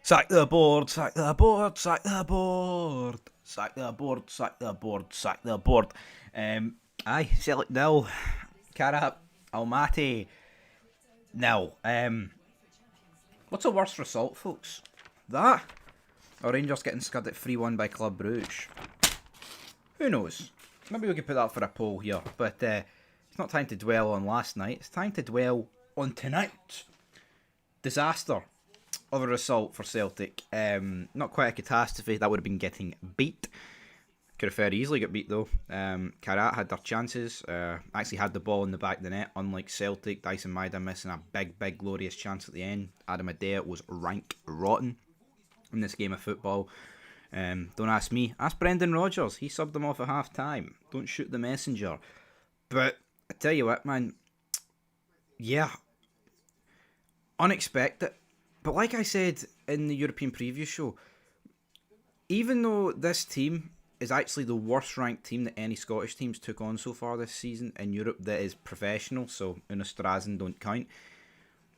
Sack the board, sack the board, sack the board, sack the board, sack the board, sack the board. Aye, Celtic nil, Kairat Almaty nil. What's a worse result, folks? That or Rangers getting scudded 3-1 by Club Brugge? Who knows? Maybe we could put that for a poll here, but it's not time to dwell on last night. It's time to dwell on tonight. Disaster of a result for Celtic. Not quite a catastrophe. That would have been getting beat. Could have very easily got beat though. Kairat had their chances. Actually had the ball in the back of the net. Unlike Celtic, Dyson Maeda missing a big glorious chance at the end. Adam Adea was rank rotten in this game of football. Don't ask me. Ask Brendan Rodgers. He subbed them off at half time. Don't shoot the messenger. But I tell you what, man. Yeah. Unexpected. But like I said in the European preview show, even though this team is actually the worst ranked team that any Scottish teams took on so far this season in Europe that is professional, so Unastrazen don't count,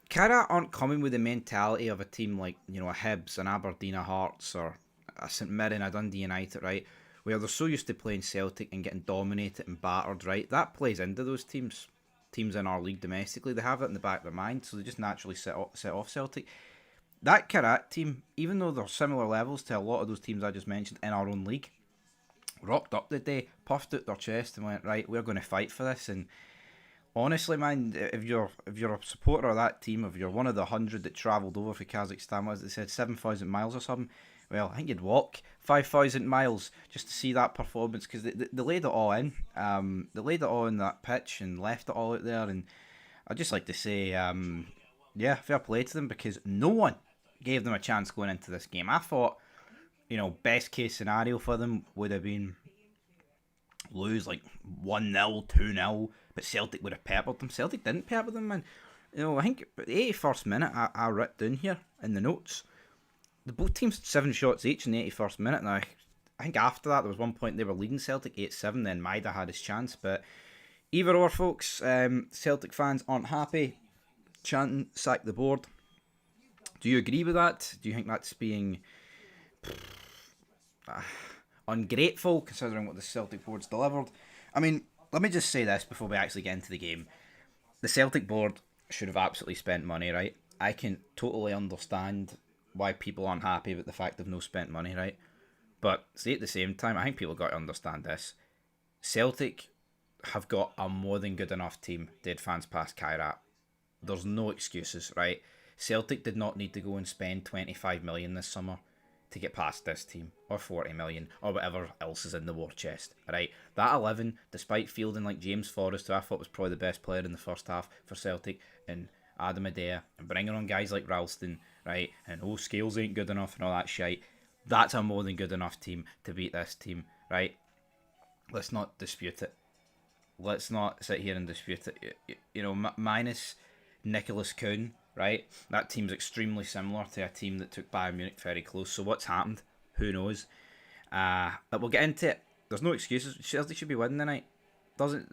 Kairat aren't coming with the mentality of a team like, a Hibs, an Aberdeen, a Hearts, or a St Mirren, a Dundee United, right? Where they're so used to playing Celtic and getting dominated and battered, right? That plays into those teams in our league domestically. They have it in the back of their mind, so they just naturally set off Celtic. That Kairat team, even though they're similar levels to a lot of those teams I just mentioned in our own league, rocked up the day, puffed out their chest and went, right, we're going to fight for this. And honestly, man, if you're a supporter of that team, if you're one of the 100 that travelled over for Kazakhstan, was they said 7,000 miles or something, well, I think you'd walk 5,000 miles just to see that performance, because they laid it all in. They laid it all in that pitch and left it all out there. And I'd just like to say, yeah, fair play to them, because no one gave them a chance going into this game. I thought, best case scenario for them would have been lose like 1-0, 2-0, but Celtic would have peppered them. Celtic didn't pepper them, man. I think the 81st minute, I wrote down here in the notes, the both teams 7 shots each in the 81st minute. Now, I think after that, there was one point they were leading Celtic 8-7, then Maeda had his chance, but either or, folks, Celtic fans aren't happy, chanting, sack the board. Do you agree with that? Do you think that's being ungrateful, considering what the Celtic board's delivered? I mean, let me just say this before we actually get into the game. The Celtic board should have absolutely spent money, right? I can totally understand why people aren't happy with the fact they've no spent money, right? But see, at the same time, I think people got to understand this. Celtic have got a more than good enough team to advance past Kairat. There's no excuses, right? Celtic did not need to go and spend 25 million this summer to get past this team, or 40 million, or whatever else is in the war chest, right? That 11, despite fielding like James Forrest, who I thought was probably the best player in the first half for Celtic, and Adam Adea, and bringing on guys like Ralston, right? And Scales ain't good enough and all that shite. That's a more than good enough team to beat this team, right? Let's not dispute it. Let's not sit here and dispute it. Minus Nicholas Kuhn, right? That team's extremely similar to a team that took Bayern Munich very close. So what's happened? Who knows? But we'll get into it. There's no excuses. Celtic should be winning tonight.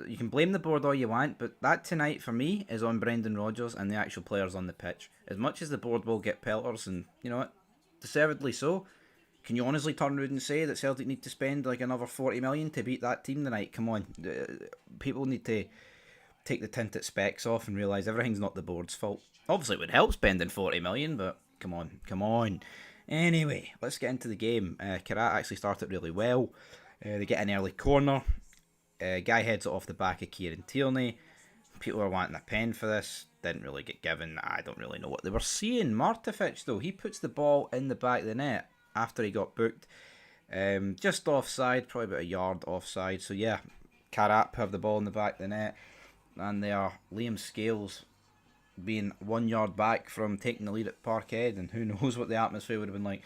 You can blame the board all you want, but that tonight for me is on Brendan Rodgers and the actual players on the pitch. As much as the board will get pelters, and you know what, deservedly so. Can you honestly turn around and say that Celtic need to spend like another 40 million to beat that team tonight? Come on, people need to take the tinted specs off and realise everything's not the board's fault. Obviously, it would help spending 40 million, but come on. Anyway, let's get into the game. Kairat actually started really well. They get an early corner. Guy heads it off the back of Kieran Tierney. People are wanting a pen for this. Didn't really get given. I don't really know what they were seeing. Martovic, though, he puts the ball in the back of the net after he got booked. Just offside, probably about a yard offside. So yeah, Kairat have the ball in the back of the net. And they are Liam Scales being 1 yard back from taking the lead at Parkhead, and who knows what the atmosphere would have been like.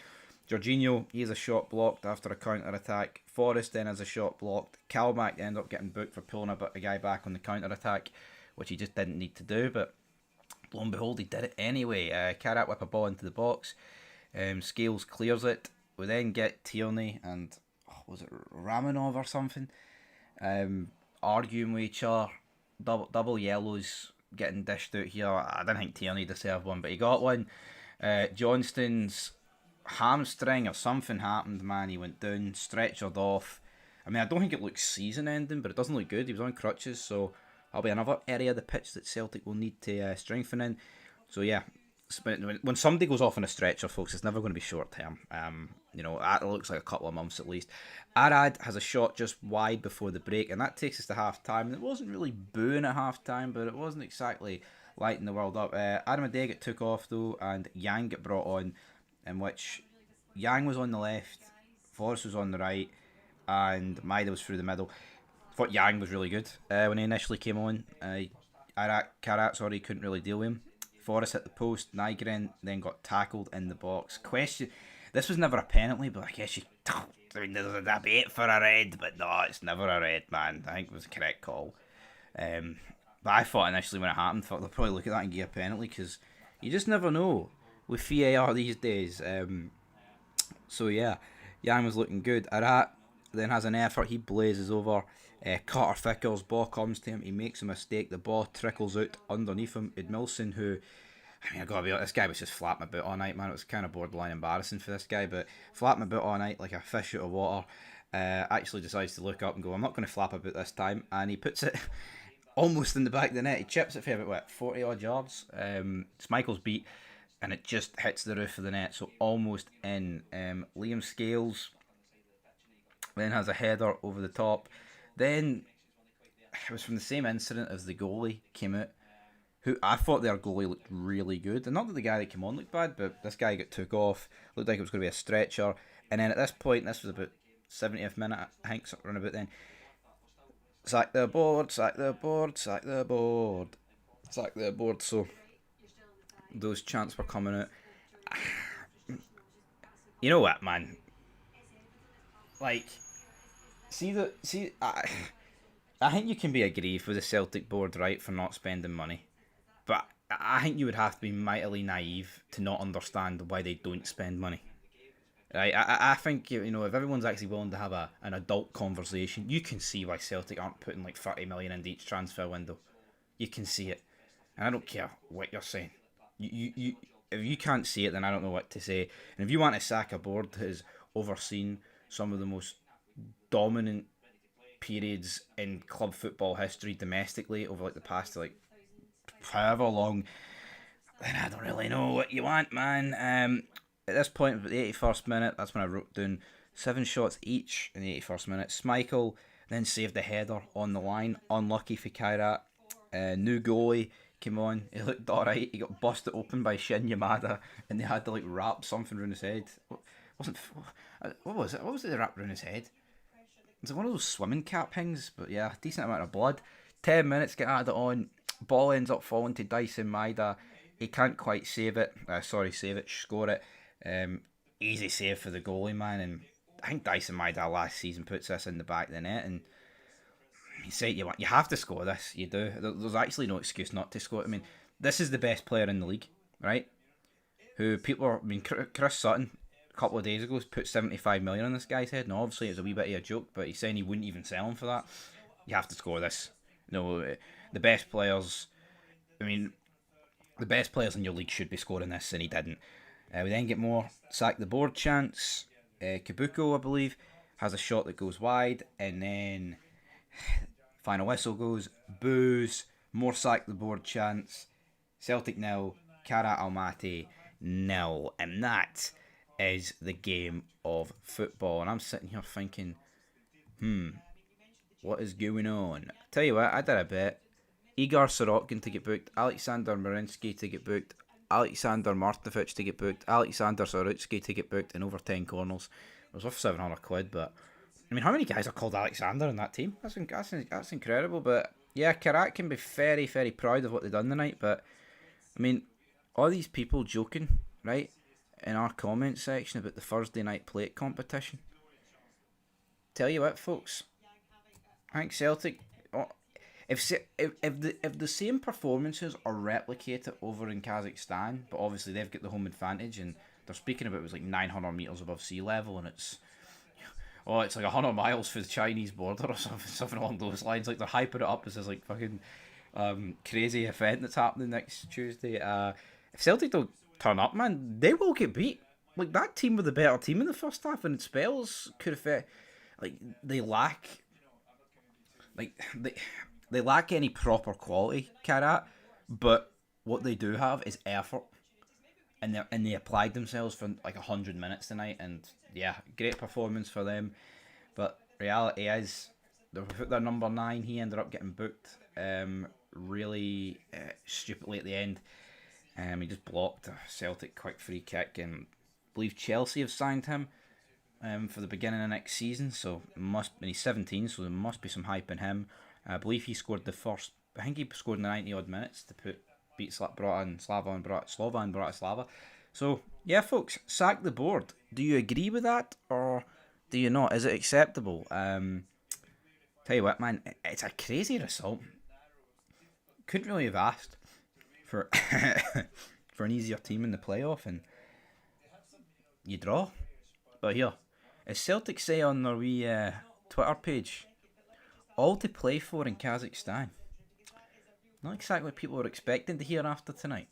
Jorginho, he has a shot blocked after a counter-attack. Forrest then has a shot blocked. Kalmack ended up getting booked for pulling a guy back on the counter-attack, which he just didn't need to do, but lo and behold, he did it anyway. Kairat whip a ball into the box. Scales clears it. We then get Tierney and, was it Ramanov or something? Arguing with each other. Double yellows getting dished out here. I didn't think Tierney deserved one, but he got one. Johnston's hamstring or something happened, man. He went down, stretchered off. I mean, I don't think it looks season ending, but it doesn't look good. He was on crutches, so that'll be another area of the pitch that Celtic will need to strengthen in. So yeah, when somebody goes off on a stretcher, folks, it's never going to be short term. That looks like a couple of months at least. Arad has a shot just wide before the break, and that takes us to half time. And it wasn't really booing at half time, but it wasn't exactly lighting the world up. Adam Adega took off though, and Yang got brought on, in which Yang was on the left, Forrest was on the right, and Maida was through the middle. I thought Yang was really good when he initially came on. Kairat couldn't really deal with him. Forrest hit the post. Nygren then got tackled in the box. This was never a penalty, but I guess there's a debate for a red, but no, it's never a red, man. I think it was a correct call. But I thought initially when it happened, they'll probably look at that and give a penalty, because you just never know with VAR these days. So yeah, Yang was looking good. Arat then has an effort, he blazes over. Carter Ficker's ball comes to him, he makes a mistake, the ball trickles out underneath him. Edmilson, who, I mean, I gotta be honest, this guy was just flapping about all night, man. It was kind of borderline embarrassing for this guy, but flapping about all night like a fish out of water. Actually decides to look up and go, I'm not going to flap about this time, and he puts it almost in the back of the net. He chips it for about 40 odd yards. It's Michael's beat, and it just hits the roof of the net, so almost in. Liam Scales then has a header over the top. Then it was from the same incident as the goalie came out, who I thought their goalie looked really good. And not that the guy that came on looked bad, but this guy got took off, looked like it was going to be a stretcher. And then at this point, this was about 70th minute, I think, something around about then. Sack the board, sack the board, sack the board, sack the board. So those chants were coming out. You know what, man? Like, I think you can be aggrieved with the Celtic board, right, for not spending money. But I think you would have to be mightily naive to not understand why they don't spend money. Right? I think, if everyone's actually willing to have an adult conversation, you can see why Celtic aren't putting like 30 million into each transfer window. You can see it. And I don't care what you're saying. You if you can't see it, then I don't know what to say. And if you want to sack a board that has overseen some of the most dominant periods in club football history domestically over like the past like however long, then I don't really know what you want, man. At this point, at the 81st minute, that's when I wrote down 7 shots each in the 81st minute. Schmeichel then saved the header on the line. Unlucky for Kairat. New goalie came on. He looked alright. He got busted open by Shin Yamada, and they had to like wrap something around his head. What was it? What was it they wrapped around his head? It's one of those swimming cap things, but yeah, decent amount of blood. 10 minutes, get added on. Ball ends up falling to Dyson Maeda. He can't quite save it. Score it. Easy save for the goalie, man. And I think Dyson Maeda last season puts this in the back of the net. And you say you have to score this. You do. There's actually no excuse not to score it. I mean, this is the best player in the league, right? Chris Sutton, a couple of days ago, put 75 million on this guy's head. And obviously it was a wee bit of a joke, but he's saying he wouldn't even sell him for that. You have to score this. The best players, the best players in your league should be scoring this, and he didn't. We then get more sack the board chance. Kabuko, I believe, has a shot that goes wide, and then final whistle goes, boos, more sack the board chance. Celtic 0, Kairat Almaty 0, and that is the game of football. And I'm sitting here thinking, what is going on? Tell you what, I did a bet. Igor Sorokin to get booked, Alexander Marinsky to get booked, Alexander Martinovic to get booked, Alexander Sarutsky to get booked, and over 10 corners. It was worth 700 quid, but I mean, how many guys are called Alexander in that team? That's incredible. But yeah, Kairat can be very, very proud of what they've done tonight. But I mean, all these people joking, right, in our comment section about the Thursday night plate competition. Tell you what, folks, I think Celtic, if the same performances are replicated over in Kazakhstan, but obviously they've got the home advantage, and they're speaking about it was like 900 metres above sea level, and it's like 100 miles for the Chinese border or something along those lines. Like, they're hyping it up as this like fucking crazy event that's happening next Tuesday. If Celtic don't turn up, man, they will get beat. like that team were the better team in the first half, and spells could have like they lack like they lack any proper quality, Kairat, but what they do have is effort, and they applied themselves for like 100 minutes tonight, and yeah, great performance for them. But reality is, they put their number 9. He ended up getting booked, really stupidly at the end. He just blocked a Celtic quick free kick, and I believe Chelsea have signed him for the beginning of next season. So he's 17, so there must be some hype in him. I believe he scored the first. I think he scored in the 90 odd minutes to beat Slovan Bratislava. So yeah, folks, sack the board. Do you agree with that, or do you not? Is it acceptable? Tell you what, man, it's a crazy result. Couldn't really have asked for for an easier team in the playoff, and you draw. But here, as Celtic say on their wee Twitter page, all to play for in Kazakhstan. Not exactly what people were expecting to hear after tonight.